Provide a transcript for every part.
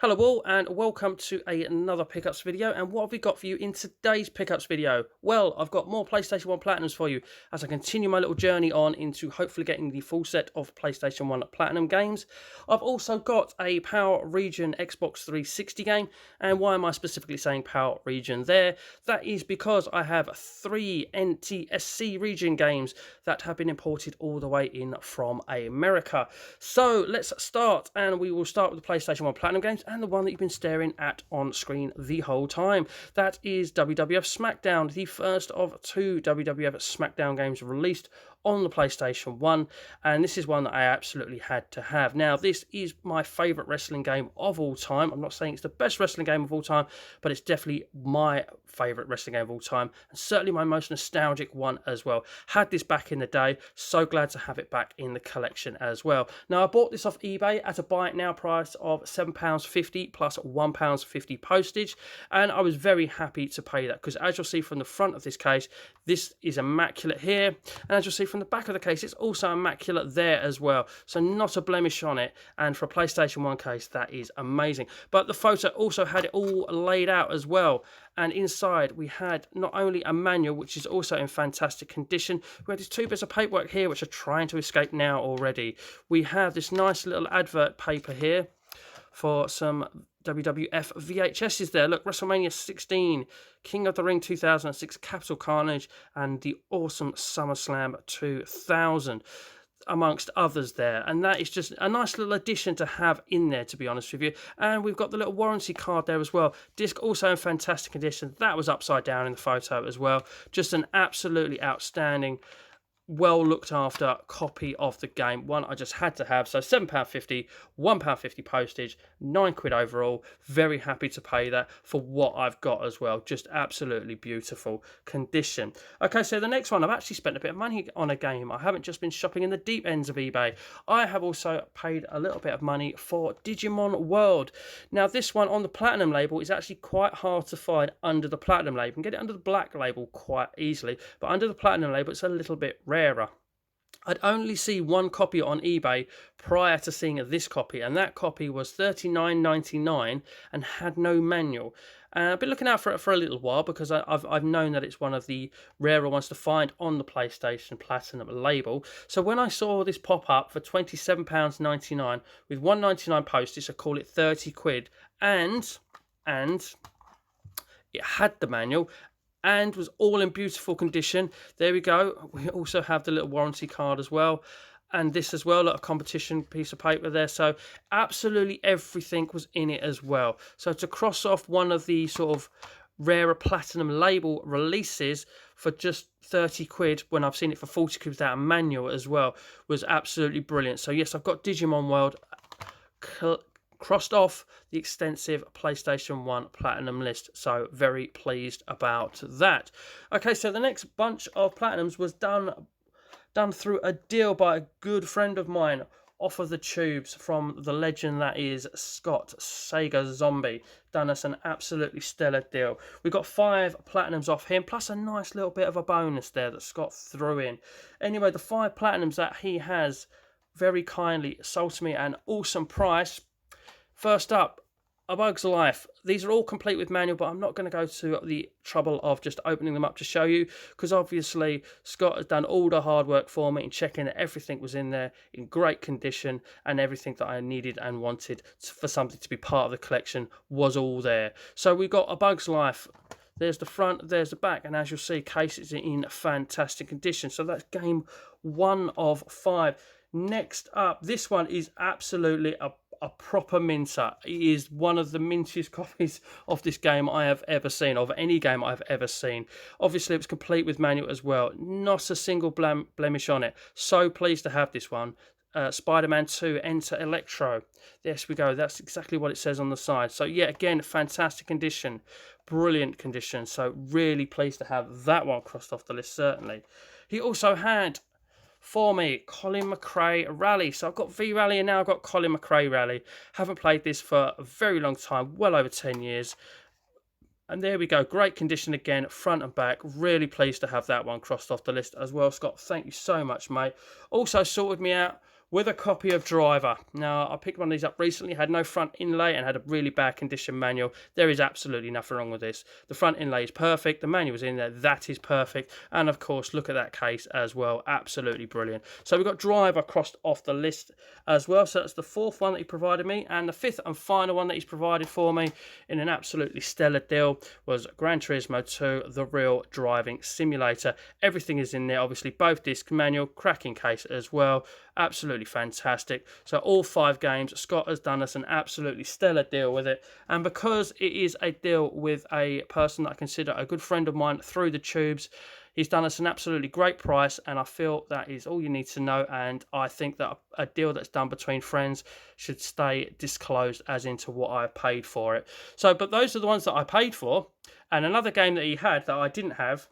Hello all and welcome to another pickups video, and what have we got for you in today's pickups video? Well, I've got more PlayStation 1 Platinums for you as I continue my little journey on into hopefully getting the full set of PlayStation 1 Platinum games. I've also got a Power Region Xbox 360 game, and why am I specifically saying Power Region there? That is because I have 3 NTSC region games that have been imported all the way in from America. So let's start, and we will start with the PlayStation 1 Platinum games and the one that you've been staring at on screen the whole time. That is WWF Smackdown, the first of 2 WWF Smackdown games released on the PlayStation 1, and this is one that I absolutely had to have. Now, this is my favourite wrestling game of all time. I'm not saying it's the best wrestling game of all time, but it's definitely my favourite wrestling game of all time, and certainly my most nostalgic one as well. Had this back in the day, so glad to have it back in the collection as well. Now, I bought this off eBay at a buy it now price of £7.50 plus £1.50 postage, and I was very happy to pay that, because as you'll see from the front of this case, this is immaculate here, and as you'll see from the back of the case, it's also immaculate there as well, so not a blemish on it. And for a PlayStation 1 case, that is amazing. But the photo also had it all laid out as well, and inside we had not only a manual, which is also in fantastic condition. We had these 2 bits of paperwork here which are trying to escape now already. We have this nice little advert paper here for some WWF VHSs there. Look, WrestleMania 16, King of the Ring 2006, Capital Carnage, and the awesome SummerSlam 2000, amongst others there. And that is just a nice little addition to have in there, to be honest with you. And we've got the little warranty card there as well. Disc also in fantastic condition. That was upside down in the photo as well. Just an absolutely outstanding, well looked after copy of the game, one I just had to have. So £7.50, £1.50 postage, £9 overall. Very happy to pay that for what I've got as well. Just absolutely beautiful condition. Okay, so the next one, I've actually spent a bit of money on a game. I haven't just been shopping in the deep ends of eBay. I have also paid a little bit of money for Digimon World. Now, this one on the Platinum label is actually quite hard to find under the Platinum label. You can get it under the Black label quite easily, but under the Platinum label it's a little bit rarer. I'd only see one copy on eBay prior to seeing this copy, and that copy was $39.99 and had no manual. I've been looking out for it for a little while, because I've known that it's one of the rarer ones to find on the PlayStation Platinum label. So when I saw this pop up for £27.99 with £1.99 postage, I call it £30, and it had the manual and was all in beautiful condition. There we go. We also have the little warranty card as well, and this as well, a competition piece of paper there. So absolutely everything was in it as well. So to cross off one of the sort of rarer Platinum label releases for just £30 when I've seen it for £40 without a manual as well was absolutely brilliant. So yes, I've got Digimon World crossed off the extensive PlayStation 1 Platinum list, so very pleased about that. Okay, so the next bunch of Platinums was done through a deal by a good friend of mine off of the tubes, from the legend that is Scott Sega Zombie. Done us an absolutely stellar deal. We got 5 Platinums off him, plus a nice little bit of a bonus there that Scott threw in. Anyway, the 5 Platinums that he has very kindly sold to me at an awesome price. First up, A Bug's Life. These are all complete with manual, but I'm not going to go to the trouble of just opening them up to show you, because obviously Scott has done all the hard work for me in checking that everything was in there in great condition, and everything that I needed and wanted for something to be part of the collection was all there. So we got A Bug's Life. There's the front, there's the back, and as you'll see, case is in fantastic condition. So that's game 1 of 5. Next up, this one is absolutely a proper minter. It is one of the mintiest copies of this game I have ever seen, of any game I've ever seen. Obviously, it was complete with manual as well. Not a single blemish on it. So pleased to have this one. SpiderMan 2, Enter Electro. There we go. That's exactly what it says on the side. So yeah, again, fantastic condition. Brilliant condition. So really pleased to have that one crossed off the list, certainly. He also had for me Colin McRae Rally. So I've got V Rally and now I've got Colin McRae Rally. Haven't played this for a very long time, well over 10 years. And there we go, great condition again, front and back. Really pleased to have that one crossed off the list as well. Scott, thank you so much, mate. Also sorted me out with a copy of Driver. Now, I picked one of these up recently, had no front inlay and had a really bad condition manual. There is absolutely nothing wrong with this. The front inlay is perfect, the manual is in there, that is perfect, and of course, look at that case as well, absolutely brilliant. So we've got Driver crossed off the list as well, so that's the fourth one that he provided me, and the fifth and final one that he's provided for me in an absolutely stellar deal was Gran Turismo 2, The Real Driving Simulator. Everything is in there, obviously, both disc manual, cracking case as well. Absolutely fantastic. So all 5 games, Scott has done us an absolutely stellar deal with it. And because it is a deal with a person that I consider a good friend of mine through the tubes, he's done us an absolutely great price, and I feel that is all you need to know. And I think that a deal that's done between friends should stay disclosed as into what I paid for it. So, but those are the ones that I paid for. And another game that he had that I didn't have,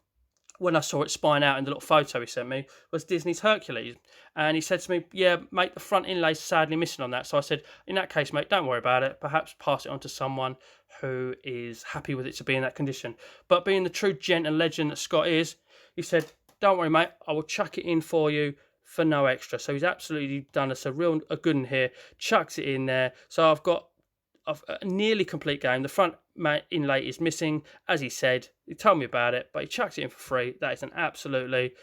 when I saw it spine out in the little photo he sent me, was Disney's Hercules. And he said to me, yeah, mate, the front inlay's sadly missing on that. So I said, in that case, mate, don't worry about it. Perhaps pass it on to someone who is happy with it to be in that condition. But being the true gent and legend that Scott is, he said, don't worry, mate, I will chuck it in for you for no extra. So he's absolutely done us a good one here, chucks it in there. So I've got a nearly complete game. The front inlay is missing, as he said. He told me about it, but he chucks it in for free. That is an absolutely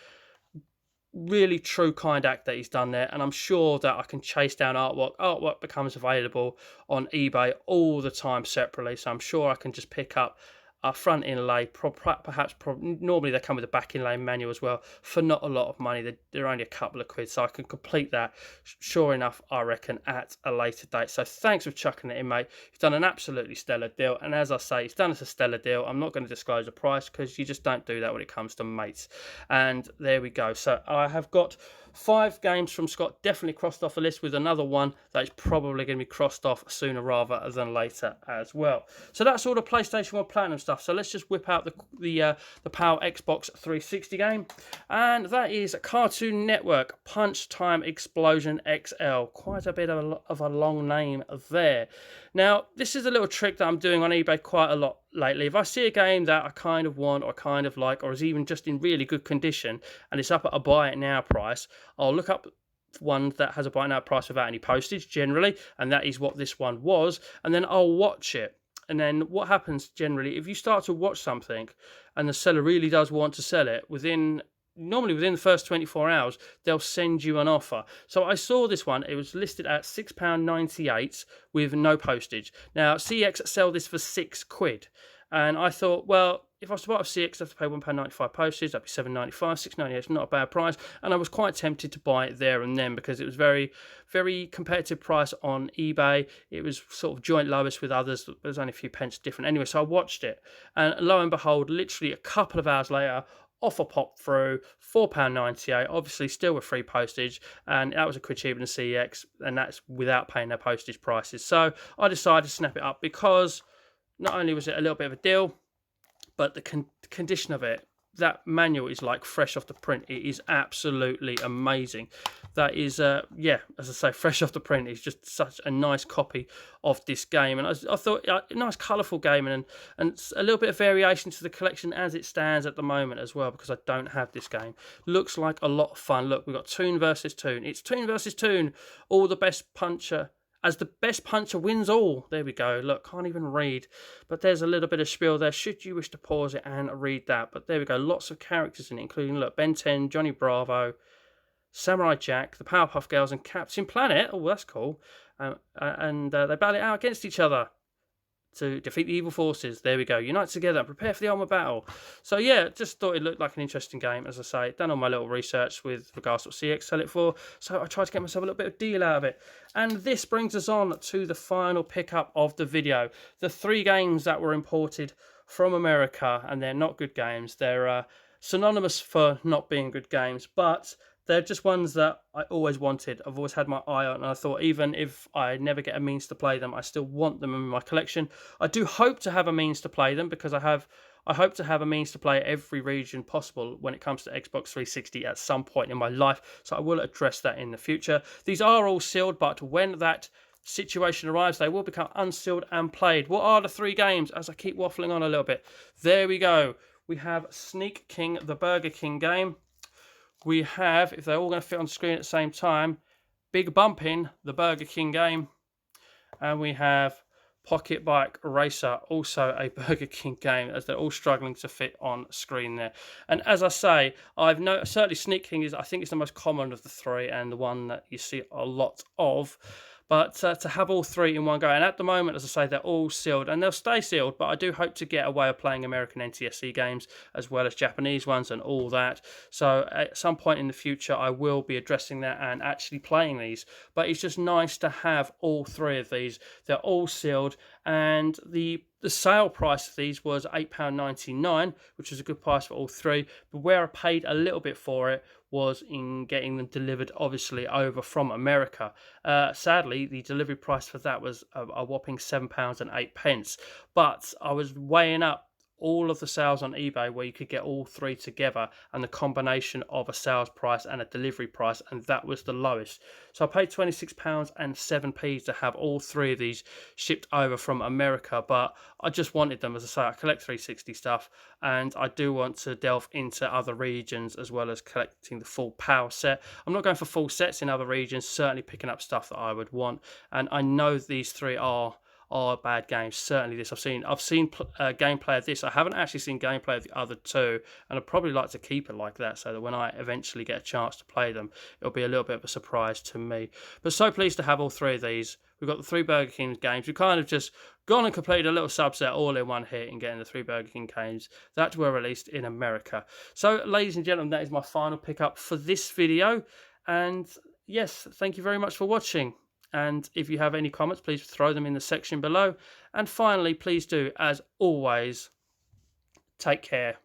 really true kind act that he's done there, and I'm sure that I can chase down artwork. Artwork becomes available on eBay all the time separately, so I'm sure I can just pick up a front inlay, perhaps normally they come with a back inlay manual as well, for not a lot of money. They're only a couple of quid, so I can complete that, sure enough, I reckon, at a later date. So thanks for chucking it in, mate. You've done an absolutely stellar deal, and as I say, he's done us a stellar deal. I'm not going to disclose the price because you just don't do that when it comes to mates. And there we go. So I have got 5 games from Scott definitely crossed off the list, with another one that is probably going to be crossed off sooner rather than later as well. So that's all the PlayStation 1 Platinum stuff. So let's just whip out the PAL Xbox 360 game, and that is Cartoon Network Punch Time Explosion XL. Quite a bit of a long name there. Now, this is a little trick that I'm doing on eBay quite a lot lately. If I see a game that I kind of want or kind of like, or is even just in really good condition, and it's up at a buy it now price, I'll look up one that has a buy it now price without any postage generally, and that is what this one was, and then I'll watch it. And then what happens generally, if you start to watch something and the seller really does want to sell it, normally within the first 24 hours, they'll send you an offer. So I saw this one. It was listed at £6.98 with no postage. Now, CX sell this for £6. And I thought, well, if I was to buy it off CX, I'd have to pay £1.95 postage. That'd be £7.95, £6.98. It's not a bad price. And I was quite tempted to buy it there and then because it was very, very competitive price on eBay. It was sort of joint lowest with others. There was only a few pence different. Anyway, so I watched it. And lo and behold, literally a couple of hours later, offer popped through, £4.98, obviously still with free postage, and that was a quid cheaper than CEX, and that's without paying their postage prices. So I decided to snap it up because not only was it a little bit of a deal, but the condition of it, that manual is like fresh off the print. It is absolutely amazing. That is, yeah, as I say, fresh off the print. It's just such a nice copy of this game. And I thought, a nice colourful game and a little bit of variation to the collection as it stands at the moment as well, because I don't have this game. Looks like a lot of fun. Look, we've got Toon versus Toon. It's Toon versus Toon. All the best puncher. As the best puncher wins all. There we go. Look, can't even read. But there's a little bit of spiel there, should you wish to pause it and read that. But there we go. Lots of characters in it, including, look, Ben 10, Johnny Bravo, Samurai Jack, the Powerpuff Girls, and Captain Planet. Oh, that's cool. And they battle it out against each other to defeat the evil forces. There we go. Unite together and prepare for the ultimate battle. So yeah, just thought it looked like an interesting game. As I say, done all my little research with regards to what CX sell it for. So I tried to get myself a little bit of deal out of it. And this brings us on to the final pickup of the video. The 3 games that were imported from America, and they're not good games. They're synonymous for not being good games, but they're just ones that I always wanted. I've always had my eye on, and I thought even if I never get a means to play them, I still want them in my collection. I do hope to have a means to play them because I hope to have a means to play every region possible when it comes to Xbox 360 at some point in my life. So I will address that in the future. These are all sealed, but when that situation arrives, they will become unsealed and played. What are the 3 games? As I keep waffling on a little bit. There we go. We have Sneak King, the Burger King game. We have, if they're all going to fit on screen at the same time, Big Bumpin', the Burger King game, and we have Pocket Bike Racer, also a Burger King game, as they're all struggling to fit on screen there. And as I say, I've certainly Sneak King is, I think, it's the most common of the three and the one that you see a lot of. But to have all three in one go, and at the moment, as I say, they're all sealed and they'll stay sealed. But I do hope to get a way of playing American NTSC games as well as Japanese ones and all that. So at some point in the future, I will be addressing that and actually playing these. But it's just nice to have all three of these. They're all sealed, and the sale price of these was £8.99, which is a good price for all three. But where I paid a little bit for it was in getting them delivered, obviously, over from America. Sadly, the delivery price for that was a whopping £7.08. But I was weighing up all of the sales on eBay where you could get all three together and the combination of a sales price and a delivery price, and that was the lowest. So I paid £26.07 to have all three of these shipped over from America, but I just wanted them. As I say, I collect 360 stuff, and I do want to delve into other regions as well as collecting the full power set. I'm not going for full sets in other regions, certainly picking up stuff that I would want, and I know these three are bad games. Certainly this. I've seen gameplay of this. I haven't actually seen gameplay of the other two, and I'd probably like to keep it like that so that when I eventually get a chance to play them, it'll be a little bit of a surprise to me. But so pleased to have all three of these. We've got the three Burger King games. We've kind of just gone and completed a little subset all in one hit and getting the three Burger King games that were released in America. So ladies and gentlemen, that is my final pickup for this video. And yes, thank you very much for watching. And if you have any comments, please throw them in the section below. And finally, please do, as always, take care.